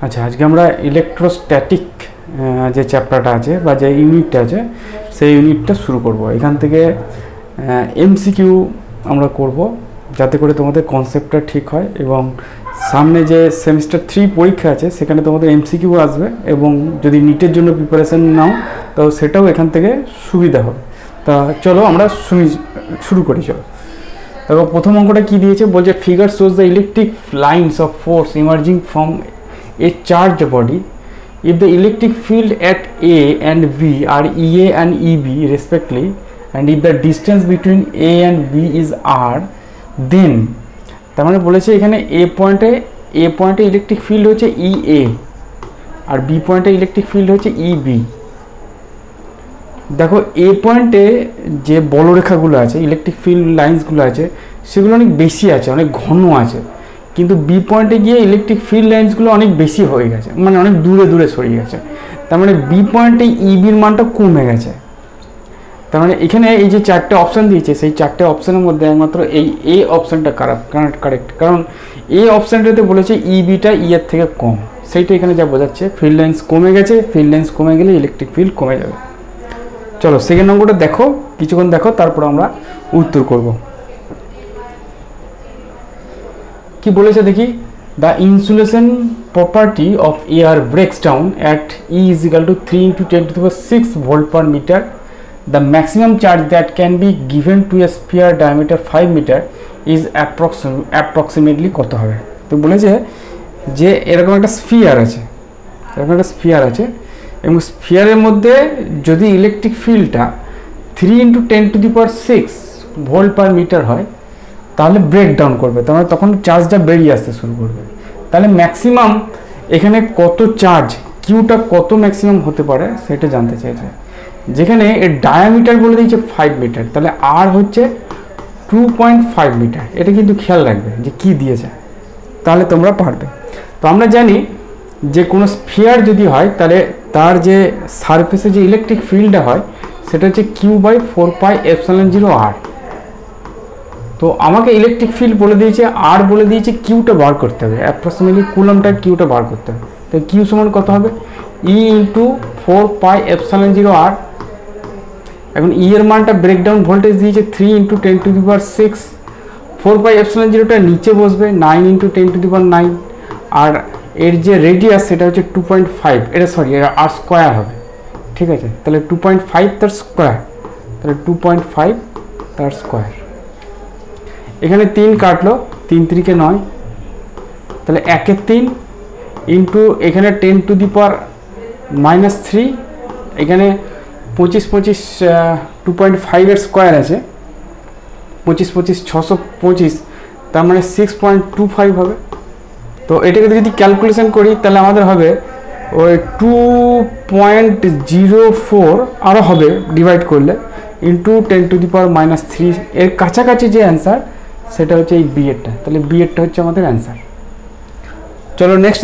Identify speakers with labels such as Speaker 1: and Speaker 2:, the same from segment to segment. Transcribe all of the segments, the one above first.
Speaker 1: আচ্ছা, আজকে আমরা ইলেকট্রোস্ট্যাটিক যে চ্যাপ্টারটা আছে বা যে ইউনিটটা আছে সেই ইউনিটটা শুরু করব। এখান থেকে এমসিকিউ আমরা করব যাতে করে তোমাদের কনসেপ্টটা ঠিক হয়, এবং সামনে যে সেমিস্টার 3 পরীক্ষা আছে সেখানে তোমাদের এমসিকিউ আসবে, এবং যদি নিটের জন্য প্রিপারেশন নাও তো সেটাও এখান থেকে সুবিধা হবে। তা চলো আমরা শুরু করি। চলো, তারপর প্রথম অঙ্কটা কি দিয়েছে বলছে, figure shows the electric lines of force emerging from a charged body if the electric field at A and B are EA and EB respectively, and if the distance between A and B is R, then তার মানে বলেছে এখানে A পয়েন্টে electric field হচ্ছে EA আর B পয়েন্টে electric field হচ্ছে EB। দেখো A পয়েন্টে যে বলরেখাগুলো আছে, ইলেকট্রিক ফিল্ড লাইন্সগুলো আছে, সেগুলো অনেক বেশি আছে, অনেক ঘন আছে, কিন্তু বি পয়েন্টে গিয়ে ইলেকট্রিক ফিল্ড লাইন্সগুলো অনেক বেশি হয়ে গেছে, মানে অনেক দূরে দূরে সরিয়ে গেছে। তার মানে বি পয়েন্টে ইবির মানটা কমে গেছে। তার মানে এখানে এই যে চারটে অপশান দিয়েছে, সেই চারটে অপশানের মধ্যে একমাত্র এই এ অপশানটা কারেক্ট, কারণ এই অপশানটাতে বলেছে ইবিটা এর থেকে কম, সেইটা এখানে যা বোঝাচ্ছে। ফিল্ড লাইন্স কমে গেছে, ফিল্ড লাইন্স কমে গেলে ইলেকট্রিক ফিল্ড কমে যাবে। চলো সেকেন্ড নম্বরটা দেখো, কিছুক্ষণ দেখো, তারপর আমরা উত্তর করব। কি বলেছে দেখি, the insulation property of air breaks down at E is equal to 3 × 10⁶ volt per meter. The maximum charge that can be given to a sphere diameter 5 meter is approximately কত হবে। তো বলেছে যে এরকম একটা স্ফিয়ার আছে, এবং স্ফিয়ারের মধ্যে যদি ইলেকট্রিক ফিল্ডটা 3 × 10⁶ ভোল্ট পার মিটার হয় তাহলে ব্রেকডাউন করবে, তার মানে তখন চার্জটা বেরিয়ে আসতে শুরু করবে। তাহলে ম্যাক্সিমাম এখানে কত চার্জ, কিউটা কত ম্যাক্সিমাম হতে পারে সেটা জানতে চাইছে। যেখানে এর ডায়ামিটার বলে দিয়েছে 5 মিটার, তাহলে আর হচ্ছে 2.5 মিটার। এটা কিন্তু খেয়াল রাখবে যে কি দিয়েছে, তাহলে তোমরা পারবে। তো আমরা জানি যে কোনো স্ফিয়ার যদি হয় তাহলে তার যে সারফেসে যে ইলেকট্রিক ফিল্ডটা হয় সেটা হচ্ছে Q/4πε0R। তো আমাকে ইলেকট্রিক ফিল্ড বলে দিয়েছে, আর বলে দিয়েছে কিউটা বার করতে হবে, অ্যাপ্রক্সিমেটলি কুলম্বটা কিউটা বার করতে হবে। তো কিউ সমান কত হবে, E × 4πε0R। এখন ই এর মানটা ব্রেকডাউন ভোল্টেজ দিয়েছে 3 × 10⁶, 4πε0টা নিচে বসবে 9 × 10⁹, আর এর যে রেডিয়াস সেটা হচ্ছে 2.5, এটা আর স্কোয়ার হবে, ঠিক আছে। তাহলে 2.5 তার স্কোয়ার, তাহলে 2.5 তার স্কোয়ার। এখানে 3 কাটলো, 3 × 3 = 9, তাহলে 1 × 3 ইন্টু এখানে 10⁻³ এখানে 25 2.5 এর স্কোয়ার আছে, 25 625, তার মানে 6.25 হবে। তো এটাকে যদি ক্যালকুলেশন করি তাহলে আমাদের হবে ওই 2.04 আরও হবে ডিভাইড করলে, ইন্টু 10⁻³ এর কাছাকাছি যে অ্যান্সার সেটা হচ্ছে এই বি এরটা। তাহলে বি এরটা হচ্ছে আমাদের অ্যান্সার। চলো নেক্সট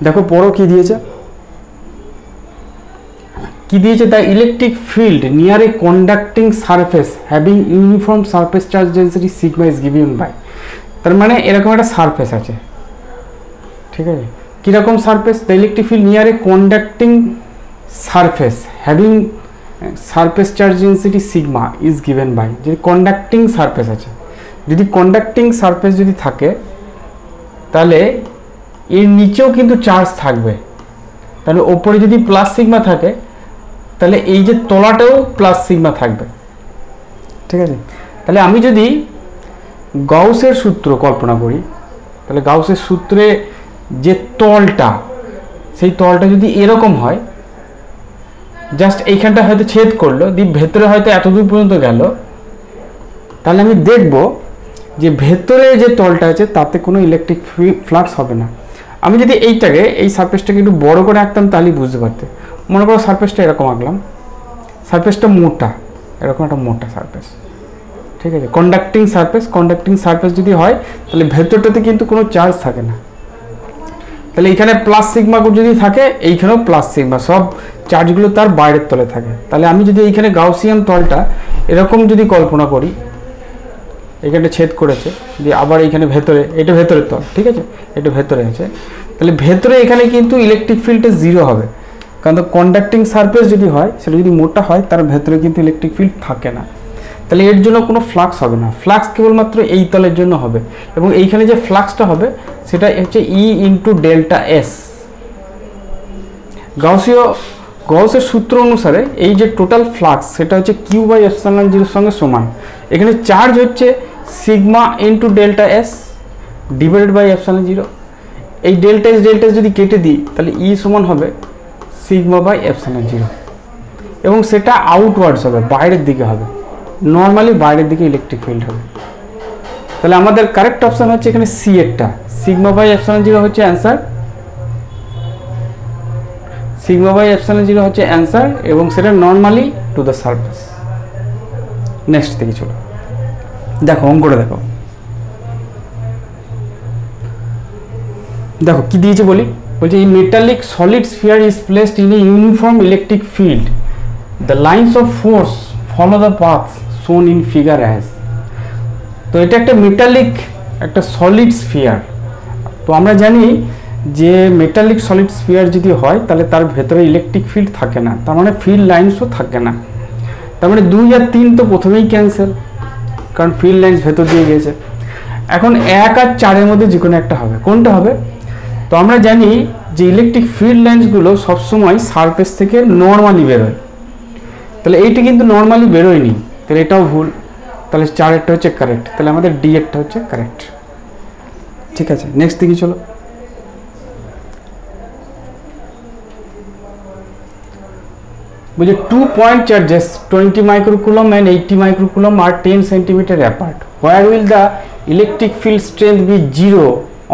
Speaker 1: দেখো পড়ো কি দিয়েছে। The electric field near a conducting surface having uniform surface charge density sigma is given by. তার মানে এরকম একটা সারফেস আছে, ঠিক আছে। কীরকম surface, the electric field near a conducting surface having surface charge density sigma is given by. যদি conducting surface আছে, যদি কন্ডাক্টিং সারফেস যদি থাকে তাহলে এর নিচেও কিন্তু চার্জ থাকবে। তাহলে ওপরে যদি প্লাস সিগমা থাকে তাহলে এই যে তলাটাও প্লাস সিগমা থাকবে, ঠিক আছে। তাহলে আমি যদি গাউসের সূত্র কল্পনা করি, তাহলে গাউসের সূত্রে যে তলটা, সেই তলটা যদি এরকম হয়, জাস্ট এইখানটা হয়তো ছেদ করলো, দিয়ে ভেতরে হয়তো এতদূর পর্যন্ত গেল, তাহলে আমি দেখব যে ভেতরে যে তলটা আছে তাতে কোনো ইলেকট্রিক ফ্লাক্স হবে না। আমি যদি এই সারফেসটাকে একটু বড় করে আঁকতাম তাহলেই বুঝতে পারতে। মনে করো সারফেসটা এরকম আঁকলাম, সারফেসটা মোটা, এরকম একটা মোটা সারফেস, ঠিক আছে। কন্ডাক্টিং সারফেস যদি হয় তাহলে ভেতরটাতে কিন্তু কোনো চার্জ থাকে না। তাহলে এখানে প্লাস সিগমা যদি থাকে, এইখানেও প্লাস সিগমা, সব চার্জগুলো তার বাইরের তলে থাকে। তাহলে আমি যদি এইখানে গাউসিয়ান তলটা এরকম যদি কল্পনা করি, এখানে ছেদ করেছে, দিয়ে আবার এখানে ভেতরে, এটা ভেতরে তল, ঠিক আছে, এটা ভেতরে আছে, তাহলে ভেতরে এখানে কিন্তু ইলেকট্রিক ফিল্ডে 0 হবে, কারণ কন্ডাক্টিং সারফেস যদি হয়, সেটা যদি মোটা হয়, তার ভেতরে কিন্তু ইলেকট্রিক ফিল্ড থাকে না, তাহলে এর জন্য কোনো ফ্লাক্স হবে না। ফ্লাক্স কেবলমাত্র এই তলের জন্য হবে, এবং এইখানে যে ফ্লাক্সটা হবে সেটা হচ্ছে ই ইন্টু ডেল্টা এস। গাউসের সূত্র অনুসারে এই যে টোটাল ফ্লাক্স সেটা হচ্ছে কিউ বাই এপসাইলন জিরোর সঙ্গে সমান। এখানে চার্জ হচ্ছে sigma into delta S divided by epsilon zero. এই ডেল্টা এস যদি কেটে দিই তাহলে ই সমান হবে সিগমা বাই এপসাইলন জিরো, এবং সেটা আউটওয়ার্ডস হবে, বাইরের দিকে হবে, নর্মালি বাইরের দিকে ইলেকট্রিক ফিল্ড হবে। তাহলে আমাদের কারেক্ট অপশন হচ্ছে এখানে সি এরটা, সিগমা বাই এপসাইলন জিরো হচ্ছে answer, sigma by epsilon zero হচ্ছে অ্যান্সার, এবং সেটা normally to the surface. Next থেকে চলো, দেখো অঙ্কটা দেখো, দেখো কি দিয়েছে বলি, বলছে এই metallic solid sphere is placed in a uniform electric field, the lines of force follow the path shown in figure as. তো এটা একটা মেটালিক, একটা সলিড স্ফিয়ার। তো আমরা জানি যে মেটালিক সলিড স্ফিয়ার যদি হয় তাহলে তার ভেতরে ইলেকট্রিক ফিল্ড থাকে না, তার মানে ফিল্ড লাইন্সও থাকে না, তার মানে 2 আর 3 তো প্রথমেই ক্যান্সেল, কারণ ফিল্ড লাইন্স ভেতর দিয়ে গেছে। এখন 1 আর 4-এর মধ্যে যে কোনো একটা হবে, কোনটা হবে? তো আমরা জানি যে ইলেকট্রিক ফিল্ড লাইন্সগুলো সবসময় সারফেস থেকে নর্মালি বেরোয়, তাহলে এইটা কিন্তু নর্মালি বেরোয়নি, তাহলে এটাও ভুল, তাহলে 4-এরটা হচ্ছে কারেক্ট, তাহলে আমাদের ডি এরটা হচ্ছে কারেক্ট। ঠিক আছে, নেক্সট দিকে চলো। বলছে 2 point charges 20 microcoulomb and 80 microcoulomb are 10 cm apart. Where will the electric field strength be 0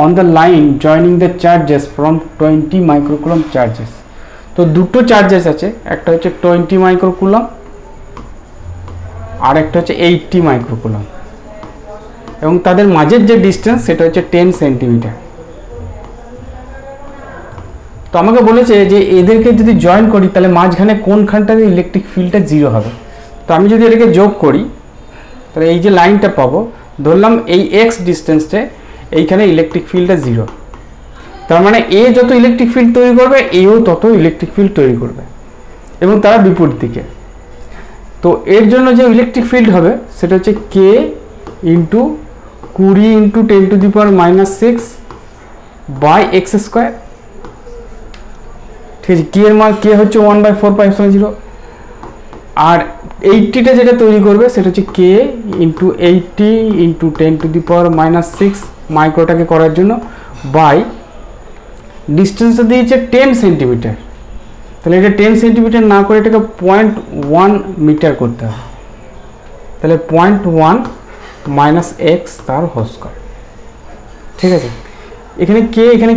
Speaker 1: on the line joining the charges from 20 microcoulomb charges? তো দুটো চার্জেস আছে, একটা হচ্ছে 20 microcoulomb আর একটা হচ্ছে 80 microcoulomb, এবং তাদের মাঝের যে ডিস্টেন্স সেটা হচ্ছে 10 সেন্টিমিটার। তো আমাকে বলেছে যে এদেরকে যদি জয়েন করি তাহলে মাঝখানে কোনখানটাতে ইলেকট্রিক ফিল্ডটা 0 হবে। তো আমি যদি এটাকে যোগ করি তাহলে এই যে লাইনটা পাবো, ধরলাম এই এক্স ডিস্টেন্সে এইখানে ইলেকট্রিক ফিল্ডটা 0, তার মানে এ যত ইলেকট্রিক ফিল্ড তৈরি করবে এও তত ইলেকট্রিক ফিল্ড তৈরি করবে, এবং তারা বিপরীত দিকে। তো এর জন্য যে ইলেকট্রিক ফিল্ড হবে সেটা হচ্ছে K into 20 into 10⁻⁻6 by x square. ঠিক আছে, কে এর মান কে হচ্ছে 1/4πε0, আর 80টা যেটা তৈরি করবে সেটা হচ্ছে কে ইন্টু 80 ইন্টু 10⁻⁻6 মাইক্রোটাকে করার জন্য বাই ডিস্টেন্সটা দিয়েছে 10 সেন্টিমিটার, তাহলে এটা 10 সেন্টিমিটার না করে এটাকে 0.1 মিটার করতে হবে, তাহলে 0.1 - x তার হোল স্কয়ার। ঠিক আছে, এখানে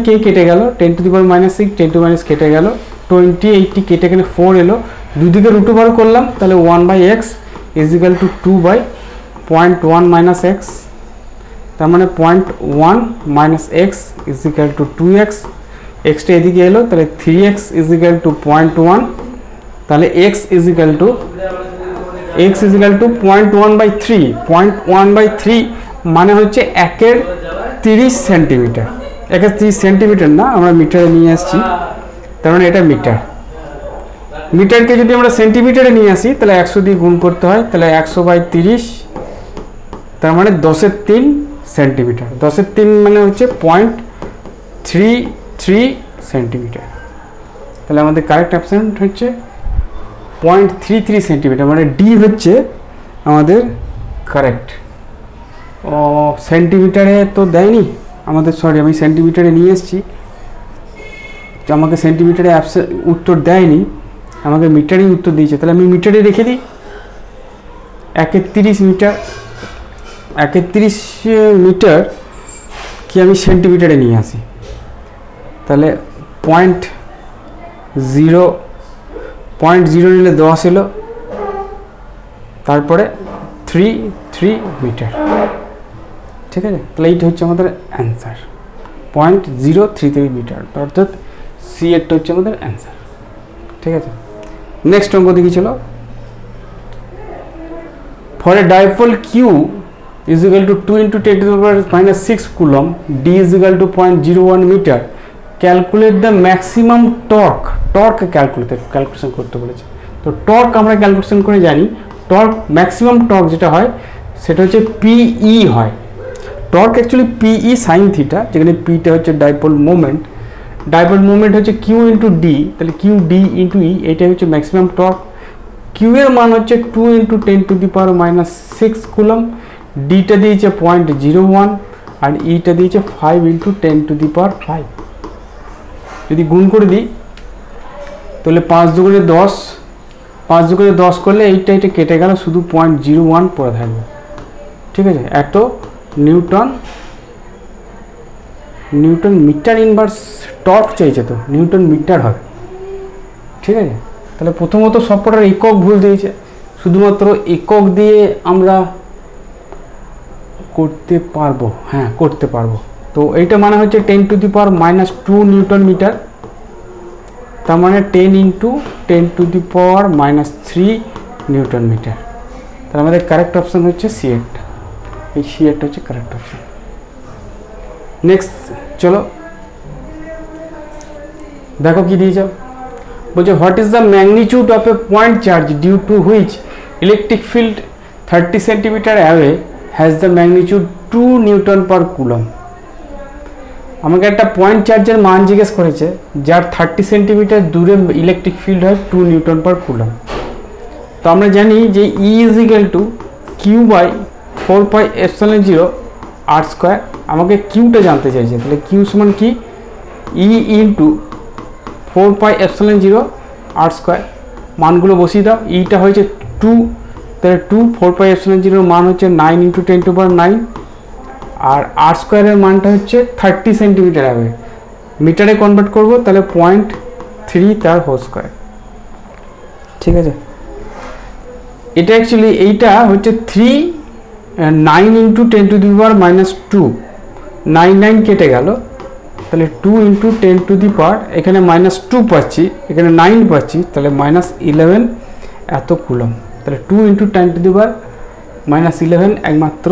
Speaker 1: কে কেটে গেল, 10⁻⁻6 10 কেটে গেল, 20 80 কেটে এখানে 4 এলো, দুদিকে রুট ওভার করলাম, তাহলে 1/x = 2/0.1 - x, তার মানে 0.1 - x = 2x, xটা এদিকে এলো, তাহলে 3x = 0.1, তাহলে x = 0.1/3, 0.1/3 মানে হচ্ছে 1/30 সেন্টিমিটার। 1/30 সেন্টিমিটার না, আমরা মিটারে নিয়ে আসছি, তার মানে এটা মিটার। মিটারকে যদি আমরা সেন্টিমিটারে নিয়ে আসি তাহলে 100 দিয়ে গুণ করতে হয়, তাহলে 100/30, তার মানে 10⁻³ সেন্টিমিটার। 10⁻³ মানে হচ্ছে 0.33 সেন্টিমিটার। তাহলে আমাদের কারেক্ট অপশন হচ্ছে 0.33 সেন্টিমিটার, মানে ডি হচ্ছে আমাদের কারেক্ট। ও সেন্টিমিটারে তো দেয়নি আমাদের, সরি আমি সেন্টিমিটারে নিয়ে এসেছি, আমাকে সেন্টিমিটারে উত্তর দেয়নি, আমাকে মিটারেই উত্তর দিয়েছে, তাহলে আমি মিটারে রেখে দিই। 1/30 মিটার, 1/30 মিটার কি আমি সেন্টিমিটারে নিয়ে আসি, তাহলে 0.0 নিলে 10 এলো, তারপরে 33 মিটার। ঠিক আছে, তাহলে এইটা হচ্ছে আমাদের অ্যান্সার, 0.033 মিটার, অর্থাৎ সি এরটা হচ্ছে আমাদের অ্যান্সার। ঠিক আছে, নেক্সট অঙ্ক দেখি চলো। For a dipole q is equal to 2 into 10 to the power minus 6 coulomb, d is equal to 0.01 meter. Calculate the maximum torque. Torque calculation করতে বলেছে। তো torque আমরা ক্যালকুলেশন করে জানি, torque maximum torque যেটা হয় সেটা হচ্ছে PE হয়। torque actually PE sin theta, যেখানে P টা হচ্ছে ডাইপোল মোমেন্ট, ডাইপোল মোমেন্ট হচ্ছে Q into D, তাহলে Q D into E, এটা হচ্ছে ম্যাক্সিমাম টর্ক। Q এর মান হচ্ছে 2 into 10 to the power minus 6 coulomb, D টা দিয়েছে 0.01 আর E টা দিয়েছে 5 into 10 to the power 5। যদি গুণ করে দিই তাহলে 5 দুগুণে 10, 5 দুগুণে 10 করলে এইটা কেটে গেল, শুধু 0.01 পড়ে থাকবে। ঠিক আছে, এত নিউটন মিটার ইনভার্স টর্ক চাইছে, তো নিউটন মিটার হবে। ঠিক আছে, তাহলে প্রথমত সবকটার একক ভুল দিয়েছে, শুধুমাত্র একক দিয়ে আমরা করতে পারবো, হ্যাঁ করতে পারবো। তো এইটা মানে হচ্ছে 10 to the power minus 2 newton metre, তার মানে 10 into 10 to the power minus 3 newton metre. তাহলে আমাদের কারেক্ট অপশন হচ্ছে C8, এই C8 হচ্ছে কারেক্ট অপশন। নেক্সট চলো দেখো কি দিয়েছে, বলছে what is the magnitude of a point charge due to which electric field 30 centimetre away has the magnitude 2 newton per coulomb. আমাকে একটা পয়েন্ট চার্জের মান জিজ্ঞেস করেছে যার 30 সেন্টিমিটার দূরে ইলেকট্রিক ফিল্ড হয় 2 নিউটন পার কুলম্ব। তো আমরা জানি যে E is equal to Q by 4πε0 r square. আমাকে কিউটা জানতে চাইছে, তাহলে কিউ সমান কি E ইন্টু 4πε0 r স্কোয়ার। মানগুলো বসিয়ে দাও, ইটা হয়েছে 2, তাহলে 2, 4πε0 মান হচ্ছে 9 into 10 to the power 9, R r স্কোয়ারের মানটা হচ্ছে 30 সেন্টিমিটার হবে, মিটারে কনভার্ট করব তাহলে 0.3 তার হোল স্কোয়ার। ঠিক আছে, এটা অ্যাকচুয়ালি এইটা হচ্ছে 9 into 10 to the power minus 2, 9 কেটে গেল, তাহলে 2 into 10 to the power, এখানে -2 পাচ্ছি, এখানে 9 পাচ্ছি, তাহলে -11 এত কুলম্ব। তাহলে 2 into 10 to the power -11 একমাত্র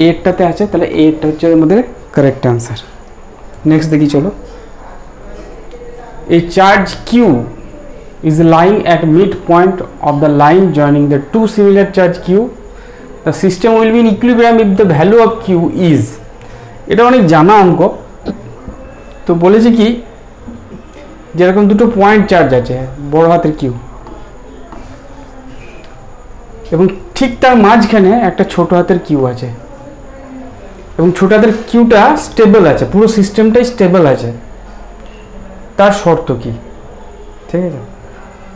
Speaker 1: এটাতে আছে, তাহলে এটা হচ্ছে আমাদের কারেক্ট আনসার। নেক্সট দেখি চলো, a charge Q is lying at midpoint of the line joining the two similar charge Q. The system will be in equilibrium if the value of Q is, এটা অনেক জানা অঙ্ক। তো বলেছে কি, যেরকম দুটো পয়েন্ট চার্জ আছে বড় হাতের কিউ, এবং ঠিক তার মাঝখানে একটা ছোট হাতের কিউ আছে, এবং ছোট হাতের কিউটা স্টেবল আছে, পুরো সিস্টেমটাই স্টেবল আছে। তার শর্ত কি? ঠিক আছে,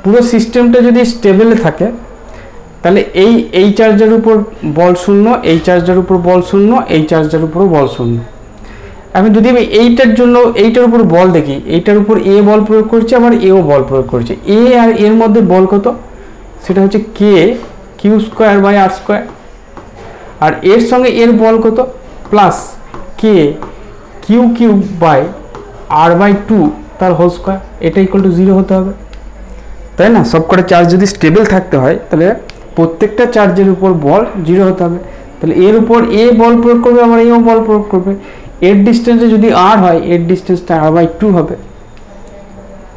Speaker 1: পুরো সিস্টেমটা যদি স্টেবল থাকে তাহলে এই চার্জের উপর বল শূন্য, এই চার্জের উপর বল শূন্য, এই চার্জের উপর বল শূন্য। এখন যদি আমি এইটার জন্য এইটার উপর বল দেখি, এইটার উপর এ বল প্রয়োগ করছে, আবার এও বল প্রয়োগ করছে, এ আর এর মধ্যে বল কত, সেটা হচ্ছে K Q square by R square, আর এর সঙ্গে এর বল কত plus K Q Q by R by 2 তার হোল স্কোয়ার, এটা ইকুয়াল টু 0 হতে হবে, তাই না? সবকটা চার্জ যদি স্টেবল থাকতে হয় তাহলে প্রত্যেকটা চার্জের উপর বল 0 হতে হবে। তাহলে এর উপর এ বল প্রয়োগ করবে, আবার এও বল প্রয়োগ করবে। এর ডিস্টেন্সে যদি আর হয়, এর ডিস্টেন্সটা আর বাই 2 হবে।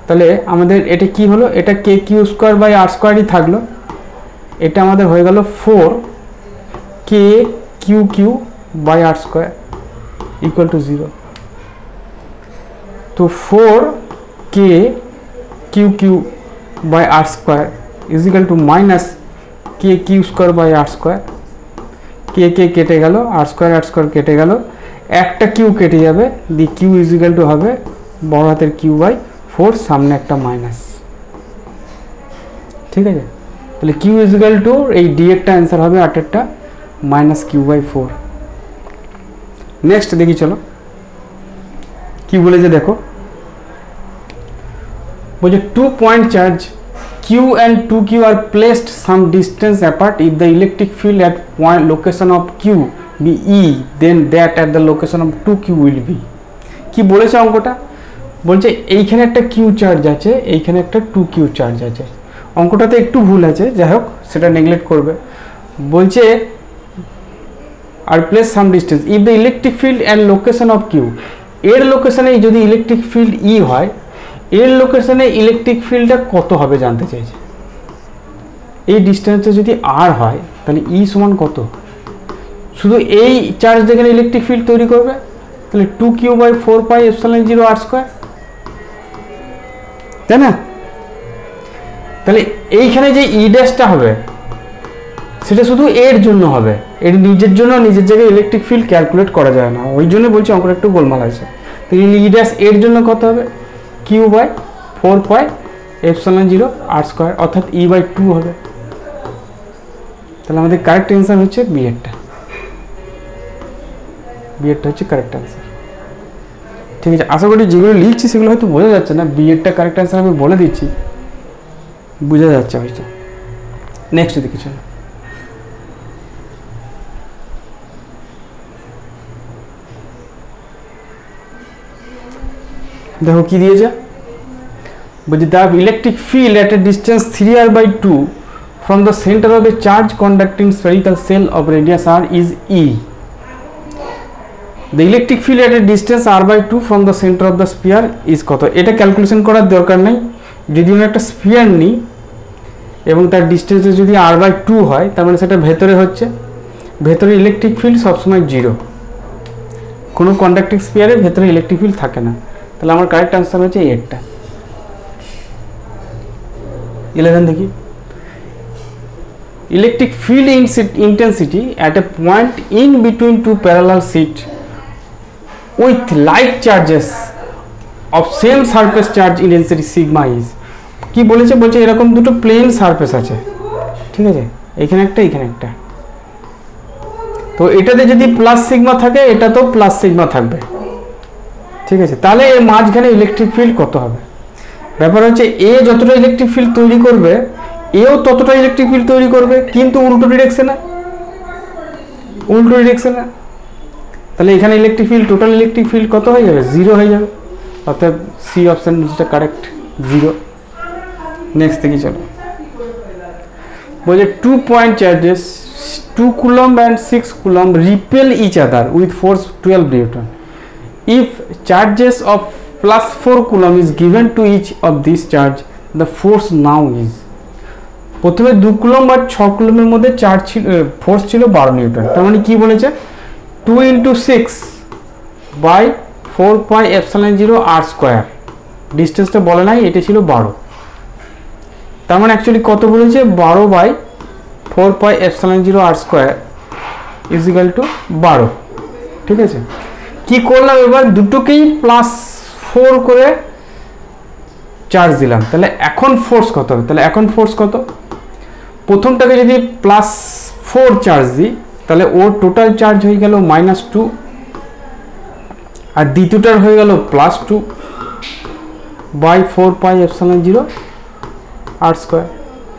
Speaker 1: তাহলে আমাদের এটা কি হলো, এটা K Q square by R স্কোয়ারই থাকলো, এটা আমাদের হয়ে গেল 4 K Q Q by R square equal to 0। তো 4 K Q Q by R square is equal to minus K Q square by R square. K K কেটে গেল, আর square কেটে গেল, একটা কিউ কেটে যাবে, দি কিউ ইজ ইকুয়াল টু হবে বড় হাতের কিউ বাই 4, সামনে একটা মাইনাস। ঠিক আছে, তাহলে কিউ ইজ ইকুয়াল টু এই ডি এরটা অ্যান্সার হবে 8এরটা মাইনাস কিউ বাই 4। নেক্সট দেখি চলো কি বলেছে দেখো, বলছে 2 point charge Q and 2Q are placed some distance apart. If the electric field at point location of Q be E, then that at the location of 2Q will be। কি বলেছে অঙ্কটা, বলছে এইখানে একটা Q চার্জ আছে, এইখানে একটা 2Q charge আছে। অঙ্কটাতে একটু ভুল আছে, যাই হোক সেটা নেগলেক্ট করবে। বলছে আর place some distance if the electric field and location of Q, এর লোকেশনে যদি ইলেকট্রিক ফিল্ড ই হয়, এর লোকেশনে ইলেকট্রিক ফিল্ডটা কত হবে জানতে চাইছে। এই ডিস্টেন্সটা যদি আর হয় তাহলে ই সমান কত, শুধু এই চার্জ যেখানে ইলেকট্রিক ফিল্ড তৈরি করবে তাহলে 2q/4πε0r², তাই না? তাহলে এইখানে যে ই ড্যাশটা হবে সেটা শুধু এর জন্য হবে, এর নিজের জন্য নিজের জায়গায় ইলেকট্রিক ফিল্ড ক্যালকুলেট করা যায় না, ওই জন্য বলছি অঙ্কটা একটু গোলমাল আছে। তো ই ড্যাশ এর জন্য কত হবে, q/4πε0r², অর্থাৎ e/2 হবে। তাহলে আমাদের কারেক্ট অ্যান্সার হচ্ছে বি এরটা, বি এরটা হচ্ছে কারেক্ট অ্যান্সার। ঠিক আছে, আশা করি যেগুলো লিখছি সেগুলো হয়তো বোঝা যাচ্ছে না, বি এরটা কারেক্ট অ্যান্সার আমি বলে দিচ্ছি, বোঝা যাচ্ছে হয়তো। নেক্সট দিকে চলো, দেখো কি দিয়েছে, বলছি the electric field at a distance 3r/2 from the center of a charge conducting spherical shell of radius r is E. The electric field at a distance r/2 from the center of the sphere is কত? এটা calculation করার দরকার নেই, যদি আমরা একটা sphere নিই এবং তার ডিস্টেন্স যদি r/2 হয় তার মানে সেটা ভেতরে হচ্ছে, ভেতরে ইলেকট্রিক ফিল্ড সবসময় 0, কোনো কন্ডাক্টিং স্ফিয়ারের ভেতরে ইলেকট্রিক ফিল্ড থাকে না। তাহলে আমার কারেক্ট আনসার হচ্ছে এরটা। 11 দেখি, electric field intensity at a point in between two parallel sheets with like charges of same surface charge intensity sigma is, কি বলেছে, বলছে এরকম দুটো প্লেন সারফেস আছে, ঠিক আছে, এখানে একটা এখানে একটা, তো এটাতে যদি প্লাস সিগমা থাকে এটা তো প্লাস সিগমা থাকবে, ঠিক আছে, তাহলে এর মাঝখানে ইলেকট্রিক ফিল্ড কত হবে। ব্যাপার হচ্ছে এ যতটা ইলেকট্রিক ফিল্ড তৈরি করবে এও ততটা ইলেকট্রিক ফিল্ড তৈরি করবে, কিন্তু উল্টো ডিরেকশনে, উল্টো ডিরেকশনে, তাহলে এখানে electric field, total electric field কত হয়ে যাবে, 0 হয়ে যাবে, অর্থাৎ সি অপশন যেটা কারেক্ট 0। নেক্সট দেখি চলো, বলছে 2 point charges 2 coulomb and 6 coulomb repel each other with force 12 Newton. If charges of +4 coulomb is given to each of these charge, the force now is, প্রথমে 2 কুলম্ব আর 6 কুলম্বের মধ্যে charge ছিল, force ছিল 12 Newton, তার মানে কি বলেছে 2 × 6/4πε0r², ডিসটেন্সটা বলে নাই, এটা ছিল 12, তার মানে অ্যাকচুয়ালি কত বলেছে 12/4πε0r² = 12, ঠিক আছে। কি করলাম এবার, দুটোকেই +4 করে চার্জ দিলাম, তাহলে এখন ফোর্স কত হবে, তাহলে এখন ফোর্স কত, প্রথমটাকে যদি +4 চার্জ দিই তাহলে ওর টোটাল চার্জ হয়ে গেল -2, আর দ্বিতীয়টার হয়ে গেল +2/4πε0r²,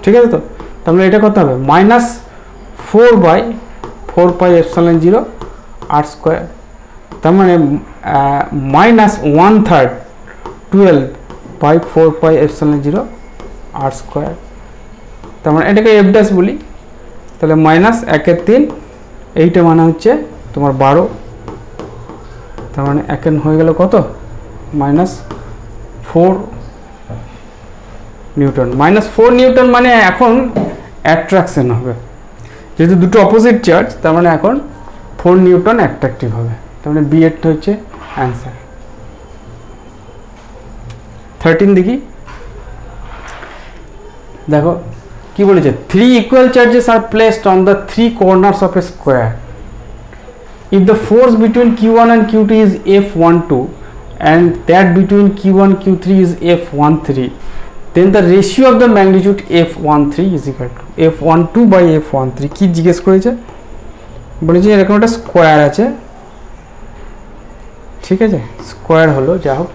Speaker 1: ঠিক আছে। তো তাহলে এটা কত হবে -4/4πε0r², তার মানে -1/3 12/4πε0r², তার মানে এটাকে এফ ড্যাশ বলি, তাহলে -1/3, এইটা মানে হচ্ছে তোমার 12, তার মানে 1 হয়ে গেল কত -4 নিউটন, -4 নিউটন মানে এখন অ্যাট্রাকশন হবে, যেহেতু দুটো অপোজিট চার্জ তার মানে এখন 4 নিউটন অ্যাট্রাকটিভ হবে, তার মানে বি এরটা হচ্ছে অ্যান্সার। 13 দেখি, দেখো কি বলেছে, 3 equal charges are placed on the 3 corners of a square. If the force between Q1 and Q2 is F12 and that between Q1 Q3 is F13, then the ratio of the magnitude F13 is equal to F12/F13। কি জিজ্ঞেস করেছে, বলেছে এরকম একটা square আছে, ঠিক আছে, square হলো যা হোক,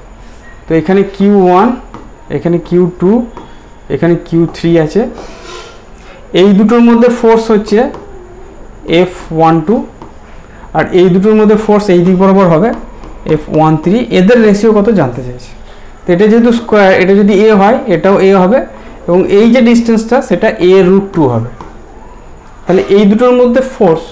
Speaker 1: তো এখানে Q1, এখানে Q2, এখানে Q3 আছে, এই দুটোর মধ্যে ফোর্স হচ্ছে F12 আর এই দুটোর মধ্যে ফোর্স এই দিক বরাবর হবে F13, এদের রেশিও কত জানতে চাইছে। তো এটা যেহেতু স্কোয়ার, এটা যদি এ হয় এটাও এ হবে, এবং এই যে ডিস্টেন্সটা সেটা a√2 হবে, তাহলে এই দুটোর মধ্যে ফোর্স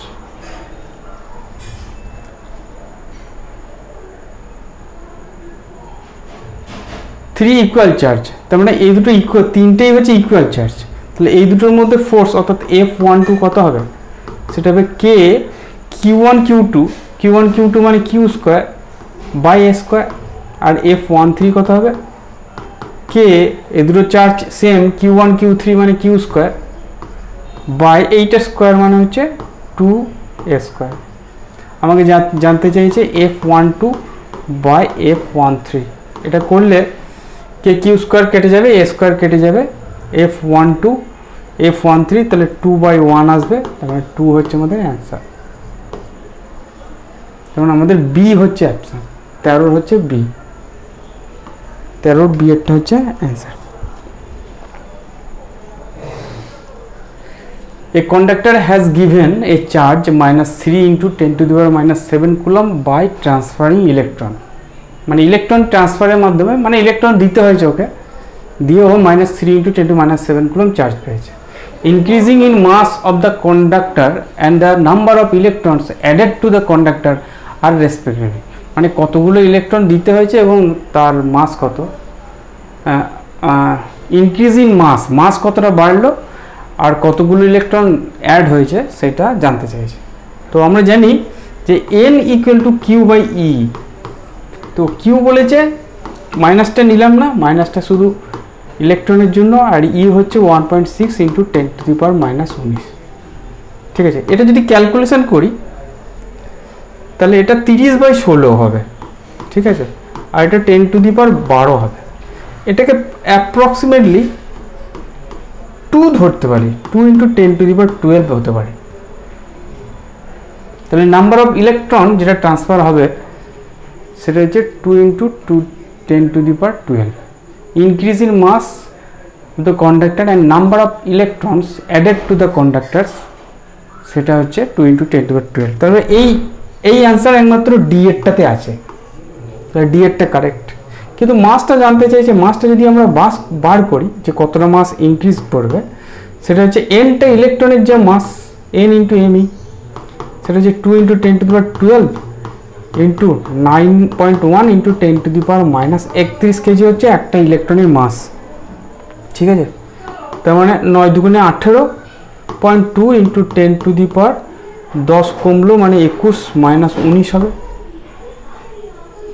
Speaker 1: 3 ইকুয়াল চার্জ, তার মানে এই দুটো ইকুয়াল, তিনটেই হচ্ছে ইকুয়াল চার্জ। তাহলে এই দুটোর মধ্যে ফোর্স অর্থাৎ F12 কত হবে, সেটা হবে K Q1 Q2 মানে Q square by A square. আর F13 কত হবে, K, এই দুটো চার্জ সেম, Q1 Q3 মানে Q স্কোয়ার বাই এইটার স্কোয়ার মানে হচ্ছে 2A স্কোয়ার। আমাকে জানতে চাইছে F12 বাই F13। এটা করলে কে কিউ স্কোয়ার কেটে যাবে, A স্কোয়ার কেটে যাবে, F12 F13, তাহলে 2/1 আসবে, তার মানে 2 হচ্ছে আমাদের অ্যান্সার। যেমন আমাদের বি হচ্ছে অপশন, 13 হচ্ছে বি, 13 বি একটা হচ্ছে answer. A conductor has given a charge -3 × 10⁻⁷ coulomb by transferring electron, মানে ইলেকট্রন ট্রান্সফারের মাধ্যমে, মানে ইলেকট্রন দিতে হয়েছে ওকে, দিয়ে ও -3 × 10⁻⁷ কুলম্ব চার্জ পেয়েছে। Increasing in mass of the conductor and the number of electrons added to the conductor are respectively, মানে কতগুলো ইলেকট্রন দিতে হয়েছে এবং তার মাস কত, ইনক্রিজ ইন মাস কতটা বাড়লো আর কতগুলো ইলেকট্রন অ্যাড হয়েছে সেটা জানতে চাইছে। তো আমরা জানি যে N = Q/E, তো কিউ বলেছে, মাইনাসটা নিলাম না, মাইনাসটা শুধু ইলেকট্রনের জন্য, আর ই হচ্ছে 1.6 × 10⁻⁻19। ঠিক আছে, এটা যদি ক্যালকুলেশন করি তাহলে এটা 30/16 হবে, ঠিক আছে, আর এটা 10⁻12 হবে। এটাকে অ্যাপ্রক্সিমেটলি 2 ধরতে পারি, 2 × 10⁻12 হতে পারে। তাহলে নাম্বার অফ ইলেকট্রন যেটা ট্রান্সফার হবে সেটা হচ্ছে 2 × 10⁻12। Increase in mass of the conductor and number of electrons added to the conductors, সেটা হচ্ছে 2 × 10⁻12। তবে এই অ্যান্সার একমাত্র ডি এরটাতে আছে, তাহলে ডি এরটা কারেক্ট। কিন্তু মাসটা জানতে চাইছে, মাসটা যদি আমরা বার করি যে কতটা মাস ইনক্রিজ করবে, সেটা হচ্ছে এনটা ইলেকট্রনের যে মাস, N × me, সেটা হচ্ছে 2 × 10⁻12 ইন্টু 9.1 × 10⁻31 কেজি হচ্ছে একটা ইলেকট্রনের মাস, ঠিক আছে। তার মানে 9 × 18.2 × 10⁻10 কমলো, মানে 21 - 19 হবে,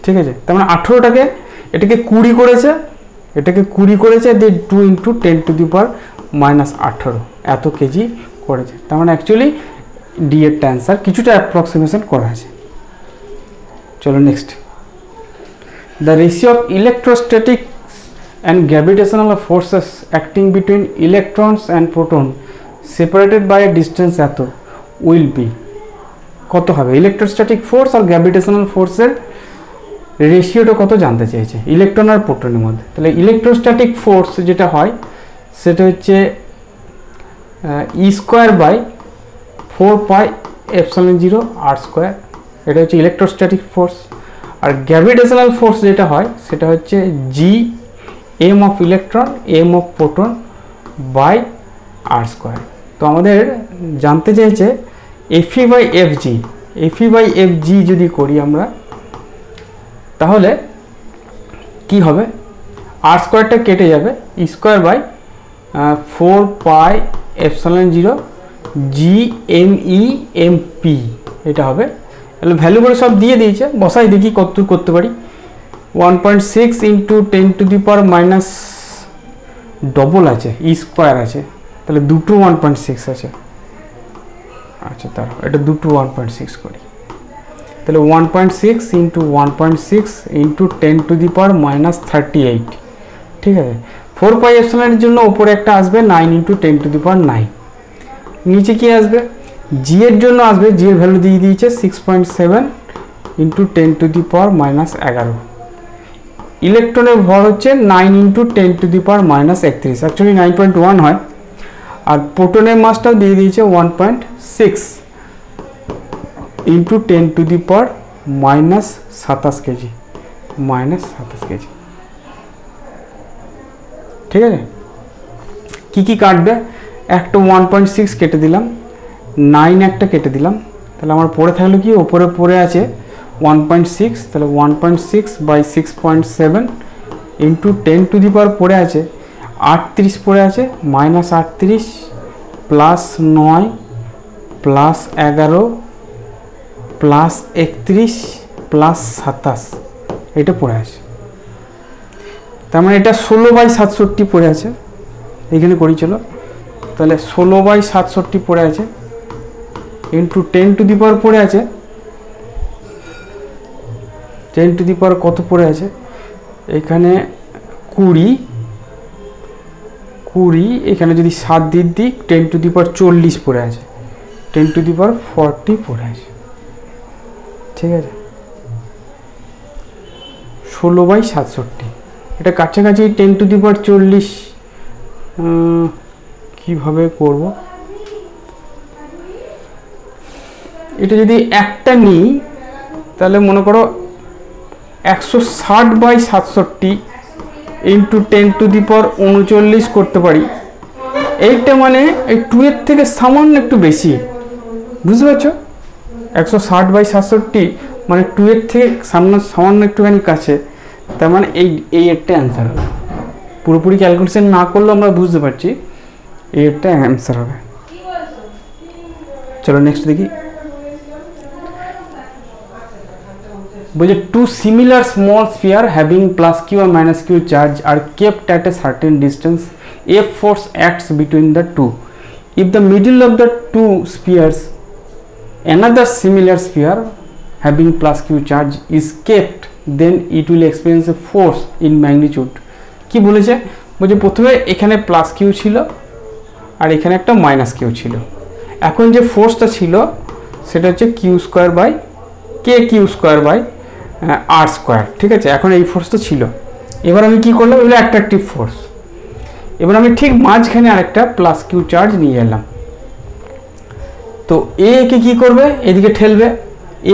Speaker 1: ঠিক আছে। তার মানে 18টাকে, এটাকে 20 করেছে, এটাকে 20 করেছে, দিয়ে 2 × 10⁻18 এত কেজি করেছে। তার মানে অ্যাকচুয়ালি ডি এর অ্যান্সার, কিছুটা অ্যাপ্রক্সিমেশন করা আছে। চলো next, the ratio of electrostatic and gravitational forces acting between electrons and proton separated by a distance এত উইল বি, কত হবে? ইলেকট্রোস্ট্যাটিক ফোর্স আর গ্র্যাভিটেশনাল ফোর্সের রেশিওটা কত জানতে চেয়েছে ইলেকট্রন আর প্রোটনের মধ্যে। তাহলে ইলেকট্রোস্ট্যাটিক ফোর্স যেটা হয় সেটা হচ্ছে E²/4πε0r², এটা হচ্ছে ইলেকট্রোস্ট্যাটিক ফোর্স। আর গ্র্যাভিটেশনাল ফোর্স যেটা হয় সেটা হচ্ছে G m of electron m of proton by r²। তো আমাদের জানতে চাইছে Fe/Fg, Fe/Fg যদি করি আমরা তাহলে কি হবে, r² কেটে যাবে, E²/4πε0 GMEmP এটা হবে। তাহলে ভ্যালুগুলো সব দিয়ে দিয়েছে, বসাই দেখি কতদূর করতে পারি। 1.6 × 10⁻⁻, আছে, E² আছে, তাহলে দুটো 1.6 আছে। আচ্ছা, তারপর এটা দুটো 1.6 করি, তাহলে 1.6 × 1.6 × 10⁻⁻38, ঠিক আছে। 4πε জন্য উপরে একটা আসবে 9 × 10⁹, নিচে কি আসবে, জি এর জন্য আসবে, জি এর ভ্যালু দিয়ে দিয়েছে 6.7 × 10⁻11। ইলেকট্রনের ভর হচ্ছে 9 × 10⁻31, অ্যাকচুয়ালি 9.1 হয়। আর প্রোটনের মাসটাও দিয়ে দিয়েছে 1.6 × 10⁻27 কেজি, -27 কেজি, ঠিক আছে। কি কি কাটবে, একটা 1.6 কেটে দিলাম, 9 একটা কেটে দিলাম, তাহলে আমার পড়ে থাকলো কি, ওপরে পড়ে আছে 1.6, তাহলে 1.6/6.7 ইন্টু 10 টু দি পাওয়ার পড়ে আছে 38 পড়ে আছে, -38 প্লাস 9 প্লাস 11 প্লাস 31 প্লাস 27 এটা পড়ে আছে। তার মানে এটা 16/67 পড়ে আছে, এখানে করি চলো। তাহলে 16/67 পড়ে আছে ইন্টু 10 টু দি পাওয়ার পড়ে আছে 10 টু দি পাওয়ার কত পড়ে আছে এখানে 20, এখানে যদি 7 দিয়ে দিই 10 টু দি পাওয়ার 40 পড়ে আছে, 10 টু দি পাওয়ার 40 পড়ে আছে। ঠিক আছে, 16/67 এটা কাছাকাছি 10 টু দি পাওয়ার 40 কিভাবে করব, এটা যদি একটা নিই তাহলে মনে করো 160/67 ইন্টু 10 টু দি পাওয়ার 39 করতে পারি। এইটা মানে এই 2 এর থেকে সামান্য একটু বেশি, বুঝতে পারছো? 160/67 মানে 2 এর থেকে সামান্য একটুখানি কাছে, তার মানে এই একটা অ্যান্সার হবে। পুরোপুরি ক্যালকুলেশন না করলেও আমরা বুঝতে পারছি এই একটা অ্যান্সার হবে। চলো নেক্সট দেখি। বলছে two similar small sphere having plus q আর minus q charge are kept at a certain distance, F force acts between the two. If the middle of the two spheres another similar sphere having plus q charge is kept, then it will experience a force in magnitude। কি বলেছে? বলছে প্রথমে এখানে plus Q ছিল আর এখানে একটা minus Q ছিল, এখন যে ফোর্সটা ছিল সেটা হচ্ছে q square by k Q square by R square. ঠিক আছে, এখন এই ফোর্সটা ছিল, এবার আমি কি করলাম, এগুলো অ্যাট্রাকটিভ ফোর্স, এবার আমি ঠিক মাঝখানে আরেকটা প্লাস কিউ চার্জ নিয়ে এলাম। তো এ কে কি করবে, এদিকে ঠেলবে,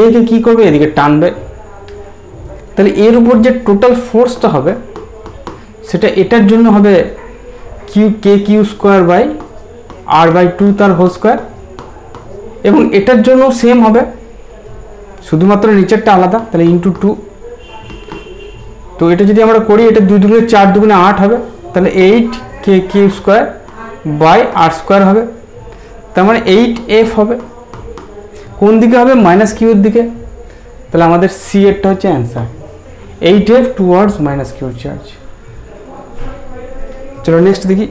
Speaker 1: এ কে কি করবে, এদিকে টানবে। তাহলে এর উপর যে টোটাল ফোর্সটা হবে সেটা এটার জন্য হবে K Q square by R by 2 তার হোল স্কোয়ার, এবং এটার জন্য সেম হবে, শুধুমাত্র নিচেরটা আলাদা, তাহলে ইন্টু 2। তো এটা যদি আমরা করি, এটা 2 দুগুণে 4 দুগুণে 8 হবে, তাহলে 8 K Q square by R square হবে, তার মানে 8f হবে। কোন দিকে হবে, মাইনাস কিউর দিকে, তাহলে আমাদের সি এরটা হচ্ছে answer, 8f towards minus q charge. চলো নেক্সট দেখি।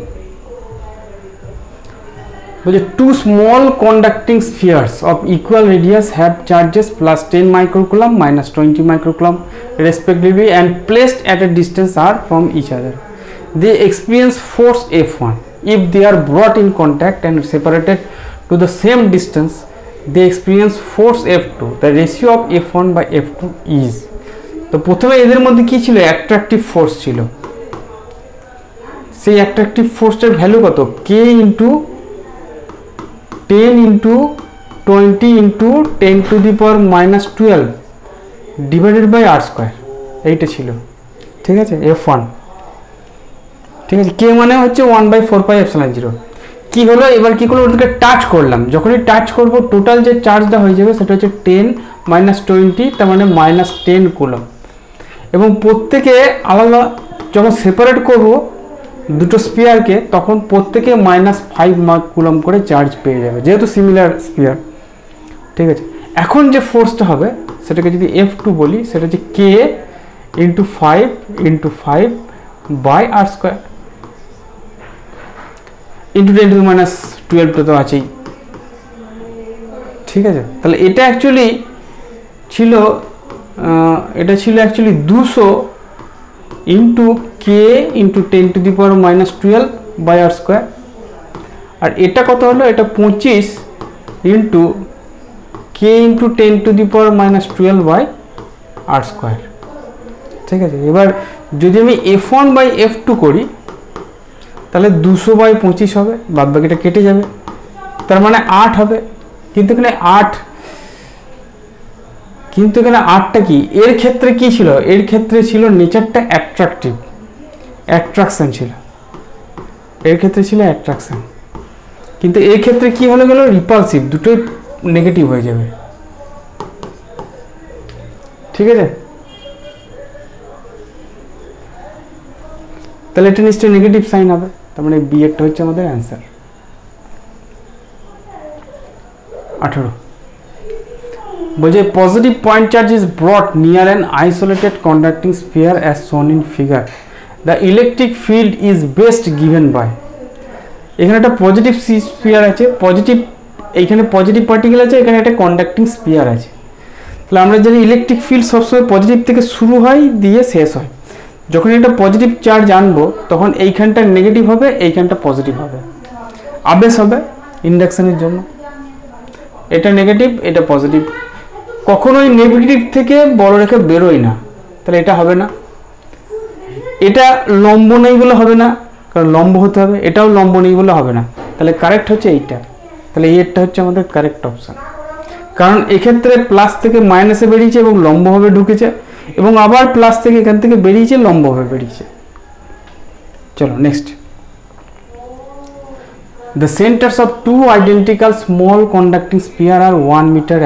Speaker 1: বলছে two small conducting spheres of equal radius have charges plus 10 microcoulomb minus 20 microcoulomb respectively and placed at a distance r from each other. They experience force F1. If they are brought in contact and separated to the same distance, they experience force F2. The ratio of F1 by F2 is. তো প্রথমে এদের মধ্যে কি ছিল, attractive force ছিল, সেই attractive ফোর্সটার value কত, K into 10 into 20 into 10 to the power minus 12 divided by R square, এইটা ছিল। ঠিক আছে, F1। ঠিক আছে, কে মানে হচ্ছে 1/4πε0। কি হলো, এবার কি করলো, ওটাকে টাচ করলাম, যখনই টাচ করব টোটাল যে চার্জটা হয়ে যাবে সেটা হচ্ছে 10 মাইনাস 20, তার মানে -10 কুলম। এবং প্রত্যেকে আলাদা যখন সেপারেট করব দুটো স্পিয়ারকে, তখন প্রত্যেকে -5 কুলম করে চার্জ পেয়ে যাবে, যেহেতু সিমিলার স্পিয়ার। ঠিক আছে, এখন যে ফোর্সটা হবে সেটাকে যদি F2 বলি, সেটা হচ্ছে K into 5 by R square into 10 to minus 12 তো আছেই। ঠিক আছে, তাহলে এটা অ্যাকচুয়ালি ছিল 200 into K into 10 to the power minus 12 by R square, আর এটা কত হলো, এটা 25 into K into 10 to the power minus 12 by R square. ঠিক আছে, এবার যদি আমি F1 বাই F2 করি তাহলে 200/25 হবে, বাদ বাকিটা কেটে যাবে, তার মানে 8 হবে। কিন্তু এখানে 8টা কি, এর ক্ষেত্রে কি ছিল, এর ক্ষেত্রে ছিল নেচারটা অ্যাট্রাকশন ছিল, এর ক্ষেত্রে ছিল অ্যাট্রাকশন, কিন্তু এর ক্ষেত্রে কি হলে গেল, রিপালসিভ, দুটোই নেগেটিভ হয়ে যাবে। ঠিক আছে, তাহলে এটা নিশ্চয়ই নেগেটিভ সাইন হবে, তার মানে বি একটা হচ্ছে আমাদের অ্যান্সার। 18 বলছে positive point charge is brought near an isolated conducting sphere as shown in figure, the electric field is best given by. এখানে একটা পজিটিভ স্ফিয়ার আছে, পজিটিভ, এইখানে পজিটিভ পার্টিকেল আছে, এখানে একটা কন্ডাক্টিং স্ফিয়ার আছে। তাহলে আমরা জানি ইলেকট্রিক ফিল্ড সবসময় পজিটিভ থেকে শুরু হয় দিয়ে শেষ হয়। যখন একটা পজিটিভ চার্জ আনবো তখন এইখানটা নেগেটিভ হবে, এইখানটা পজিটিভ হবে, আবেশ হবে ইন্ডাকশনের জন্য। এটা নেগেটিভ, এটা পজিটিভ, কখনোই নেগেটিভ থেকে বড় রেখা বেরোয় না, তাহলে এটা হবে না। এটা লম্ব নেই বলে হবে না, কারণ লম্ব হতে হবে, এটাও লম্ব নেই বলে হবে না, তাহলে কারেক্ট হচ্ছে এইটা। তাহলে এইটা হচ্ছে আমাদের কারেক্ট অপশান, কারণ এক্ষেত্রে প্লাস থেকে মাইনাসে বেরিয়েছে এবং লম্বভাবে ঢুকেছে, এবং আবার প্লাস থেকে এখান থেকে বেরিয়েছে লম্বভাবে বেরিয়েছে। চলো next. The centers of two identical small conducting sphere are 1 meter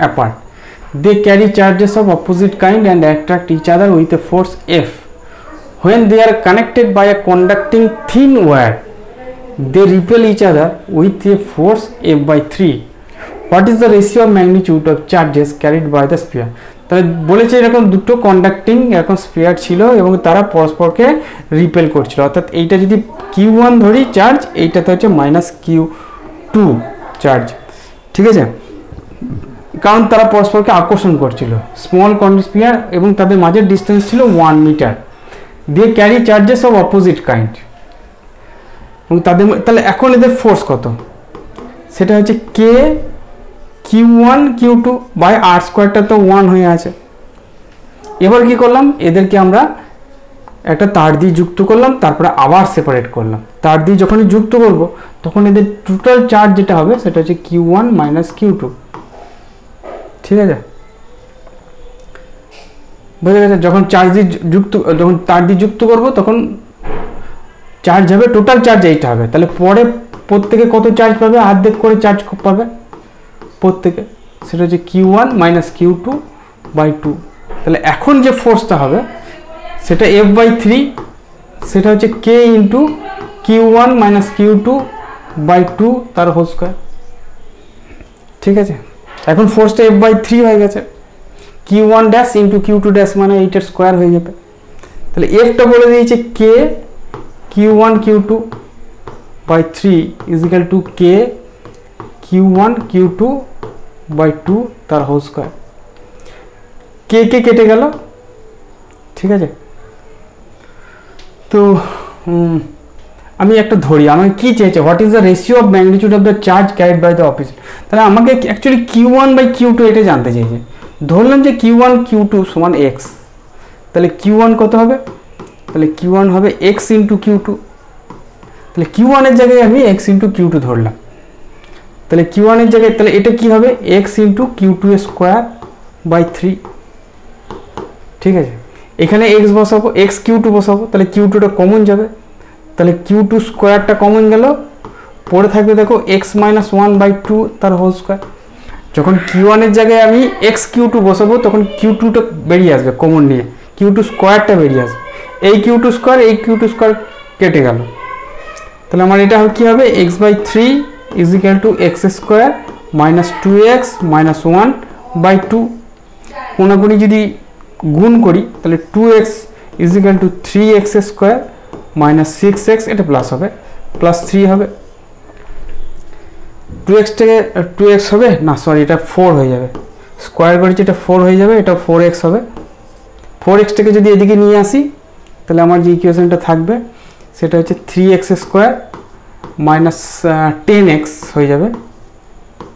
Speaker 1: apart. They carry charges of opposite kind and attract each other with a force F. When they are connected by a conducting thin wire, they repel each other with a force F by 3. What is the ratio of magnitude of charges carried by the sphere? তাহলে বলেছে এরকম দুটো conducting এরকম sphere ছিল এবং তারা পরস্পরকে repel করছিল, অর্থাৎ এইটা যদি Q1 ধরি চার্জ, এইটাতে হচ্ছে -Q2 চার্জ, ঠিক আছে, কারণ তারা পরস্পরকে আকর্ষণ করছিল, স্মল স্ফিয়ার এবং তাদের মাঝের ডিস্টেন্স ছিল 1 মিটার। দিয়ে carry charges of opposite kind, এবং তাদের তাহলে এখন এদের ফোর্স কত, সেটা হচ্ছে কে Q1 Q2 বাই আর স্কোয়ারটা তো 1 হয়ে আছে। এবার কি করলাম, এদেরকে আমরা একটা তার দিয়ে যুক্ত করলাম, তারপরে আবার সেপারেট করলাম। তার দিয়ে যখনই যুক্ত করব তখন এদের টোটাল চার্জ যেটা হবে সেটা হচ্ছে Q1 মাইনাস Q2, ঠিক আছে, বুঝে গেছে। যখন চার্জ দিয়ে যখন তার দিয়ে যুক্ত করব তখন চার্জ হবে, টোটাল চার্জ এইটা হবে। তাহলে পরে প্রত্যেকে কত চার্জ পাবে, অর্ধেক করে চার্জ পাবে প্রত্যেকে, সেটা হচ্ছে Q1 মাইনাস Q2 বাই 2। তাহলে এখন যে ফোর্সটা হবে সেটা F বাই 3, সেটা হচ্ছে K into Q1 minus Q2 by 2 তার হোল স্কোয়ার, ঠিক আছে। এখন ফোর্সটা F বাই 3 হয়ে গেছে, Q1 dash into Q2 dash মানে এইটার স্কোয়ার হয়ে যাবে। তাহলে Fটা বলে দিয়েছে K Q1 Q2 by 3 is equal to K Q1 Q2 by 2 তার হোল স্কোয়ার। কে কে কেটে গেল, ঠিক আছে। তো আমি একটা ধরি, আমাকে কি চেয়েছে, what is the ratio of magnitude of the charge carried by the opposite. তাহলে আমাকে অ্যাকচুয়ালি Q1 বাই Q2 এটা জানতে চেয়েছে। ধরলাম যে Q1 Q2 সমান x, তাহলে Q1 কত হবে, তাহলে Q1 হবে x ইন্টু Q2, তাহলে Q1 এর জায়গায় আমি x ইন্টু Q2 ধরলাম, তাহলে Q1 এর জায়গায় তাহলে এটা কি হবে x into Q2 square by 3, ঠিক আছে। এখানে x বসাবো, x Q2 বসাবো, তাহলে Q2টা কমন যাবে, তাহলে Q2 স্কোয়ারটা কমন গেল, পরে থাকবে দেখো x মাইনাস 1 বাই 2 তার হোল স্কোয়ার। যখন Q1 এর জায়গায় আমি x Q2 বসাবো তখন Q2টা বেরিয়ে আসবে কমন নিয়ে, Q2 স্কোয়ারটা বেরিয়ে আসবে, এই Q2 স্কোয়ার এই Q2 স্কোয়ার কেটে গেল। তাহলে আমার এটা কি হবে x by 3 is equal to x square minus 2x minus 1 by 2। কোনাকুনি যদি গুণ করি তাহলে 2x is equal to 3x square minus 6x, এটা প্লাস হবে, প্লাস 3 হবে, 2x থেকে 2x হবে না, সরি এটা 4 হয়ে যাবে, স্কোয়ার করেছি এটা 4 হয়ে যাবে, এটা 4x হবে। 4x থেকে যদি এদিকে নিয়ে আসি তাহলে আমার যে ইকুয়েশনটা থাকবে সেটা হচ্ছে 3x স্কোয়ার মাইনাস 10x হয়ে যাবে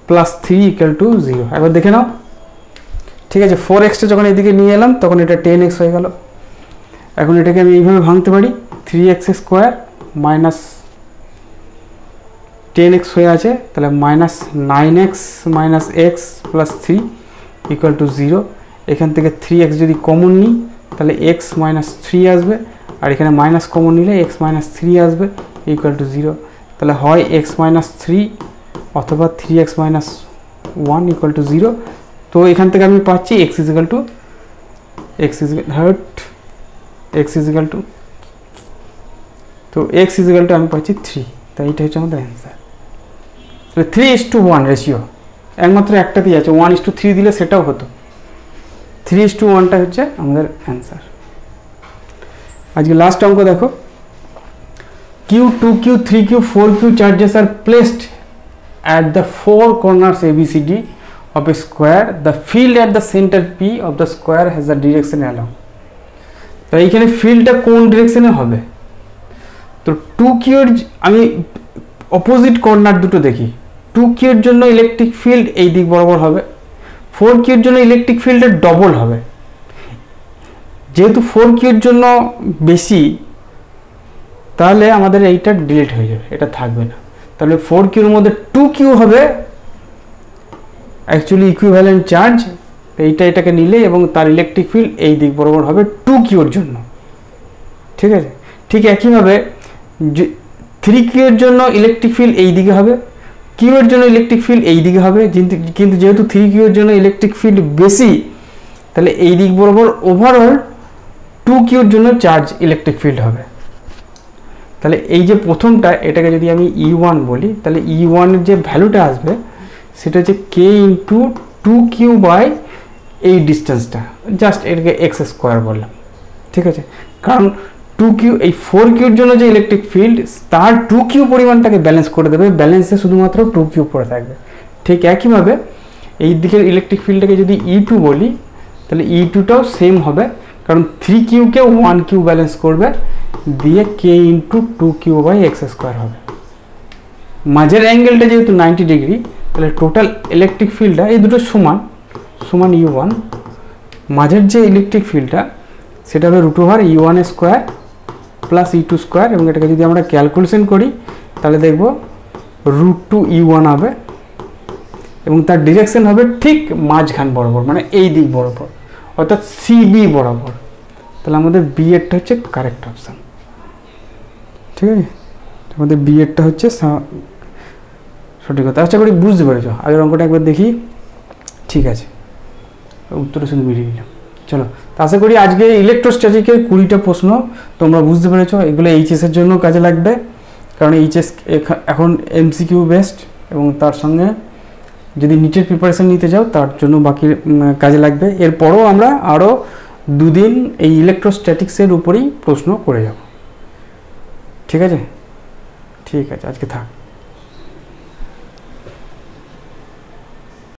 Speaker 1: প্লাস 3 ইকুয়াল টু 0। একবার দেখে নাও, ঠিক আছে। 4xটা যখন এদিকে নিয়ে এলাম তখন এটা 10x হয়ে গেল। এখন এটাকে আমি এইভাবে ভাঙতে পারি, 3x স্কোয়ার মাইনাস 10x হয়ে আছে, তাহলে minus 9x minus x plus 3 equal to 0। এখান থেকে 3x যদি কমন নিই তাহলে x মাইনাস 3 আসবে, আর এখানে মাইনাস কমন নিলে x মাইনাস 3 আসবে ইকুয়াল টু 0। তাহলে হয় x মাইনাস 3 অথবা 3x মাইনাস 1 ইকুয়াল টু 0। তো এখান থেকে আমি পাচ্ছি x ইজ ইকুয়াল টু তো x ইকুয়াল টু আমি পাচ্ছি 3, তাই এটা হচ্ছে আমাদের অ্যান্সার। তাহলে 3:1 রেশিও, একমাত্র একটাতেই আছে, 1:3 দিলে সেটাও হতো, 3:1টা হচ্ছে আমাদের অ্যান্সার। আজকে লাস্ট অঙ্ক দেখো, Q, 2Q, 3Q, 4Q charges are placed at the four corners ABCD of a square. The field at the center P of the square has the direction along. তো এইখানে ফিল্ডটা কোন ডিরেকশনে হবে? তো 2Q এর আমি অপোজিট কর্নার দুটো দেখি, 2Q এর জন্য ইলেকট্রিক ফিল্ড এই দিক বরাবর হবে, 4Q এর জন্য ইলেকট্রিক ফিল্ডের ডবল হবে। যেহেতু 4Q এর জন্য বেশি, তাহলে আমাদের এইটা ডিলিট হয়ে যাবে, এটা থাকবে না। তাহলে 4Q এর মধ্যে 2Q হবে অ্যাকচুয়ালি ইকুইভ্যালেন্ট চার্জ, এইটা এটাকে নিলে এবং তার ইলেকট্রিক ফিল্ড এই দিক বরাবর হবে 2Q এর জন্য, ঠিক আছে। ঠিক একইভাবে 3Q এর জন্য ইলেকট্রিক ফিল্ড এই দিকে হবে, Q এর জন্য ইলেকট্রিক ফিল্ড এই দিকে হবে, কিন্তু যেহেতু 3Q এর জন্য ইলেকট্রিক ফিল্ড বেশি, তাহলে এই দিক বরাবর ওভারঅল 2Q এর জন্য চার্জ ইলেকট্রিক ফিল্ড হবে। তাহলে এই যে প্রথমটা, এটাকে যদি আমি E1 বলি, তাহলে E1 এর যে ভ্যালুটা আসবে সেটা হচ্ছে K ইন্টু 2Q বাই এই ডিস্টেন্সটা, জাস্ট এটাকে এক্স স্কোয়ার বললাম, ঠিক আছে। কারণ 2Q এই 4Q এর জন্য যে ইলেকট্রিক ফিল্ড, তার 2Q পরিমাণটাকে ব্যালেন্স করে দেবে, ব্যালেন্সে শুধুমাত্র 2Q পড়ে থাকবে। ঠিক একইভাবে এই দিকের ইলেকট্রিক ফিল্ডটাকে যদি E2 বলি, তাহলে E2টাও সেম হবে, কারণ 3Q কে 1Q ব্যালেন্স করবে, দিয়ে K into 2Q by x square হবে। মাঝের অ্যাঙ্গেলটা যেহেতু 90 ডিগ্রি, তাহলে টোটাল ইলেকট্রিক ফিল্ডটা এই দুটো সমান সমান E1, মাঝের যে ইলেকট্রিক ফিল্ডটা সেটা হবে √over E1 square plus E2 square, এবং এটাকে যদি আমরা ক্যালকুলেশন করি তাহলে দেখব √2 E1 হবে, এবং তার ডিরেকশন হবে ঠিক মাঝখান বরাবর, মানে এই দিক বরাবর, অর্থাৎ CB বরাবর। তাহলে আমাদের বি এরটা হচ্ছে কারেক্ট অপশান, ঠিক আছে। আমাদের বি এরটা হচ্ছে সঠিক কথা। আশা করি বুঝতে পেরেছ। আগের অঙ্কটা একবার দেখি, ঠিক আছে, উত্তরটা শুধু মিলিয়ে নিলাম। চলো, তো আশা করি আজকে ইলেকট্রোস্ট্যাটিকের 20টা প্রশ্ন তোমরা বুঝতে পেরেছ। এগুলো এইচএসের জন্য কাজে লাগবে, কারণ এইচএস এখন MCQ বেস্ট, এবং তার সঙ্গে যদি নিটের প্রিপারেশান নিতে যাও তার জন্য বাকি কাজে লাগবে। এরপরও আমরা আরও 2 দিন এই ইলেকট্রোস্ট্যাটিক্সের উপরেই প্রশ্ন করে যাব, ঠিক আছে। ঠিক আছে, আজকে থাক।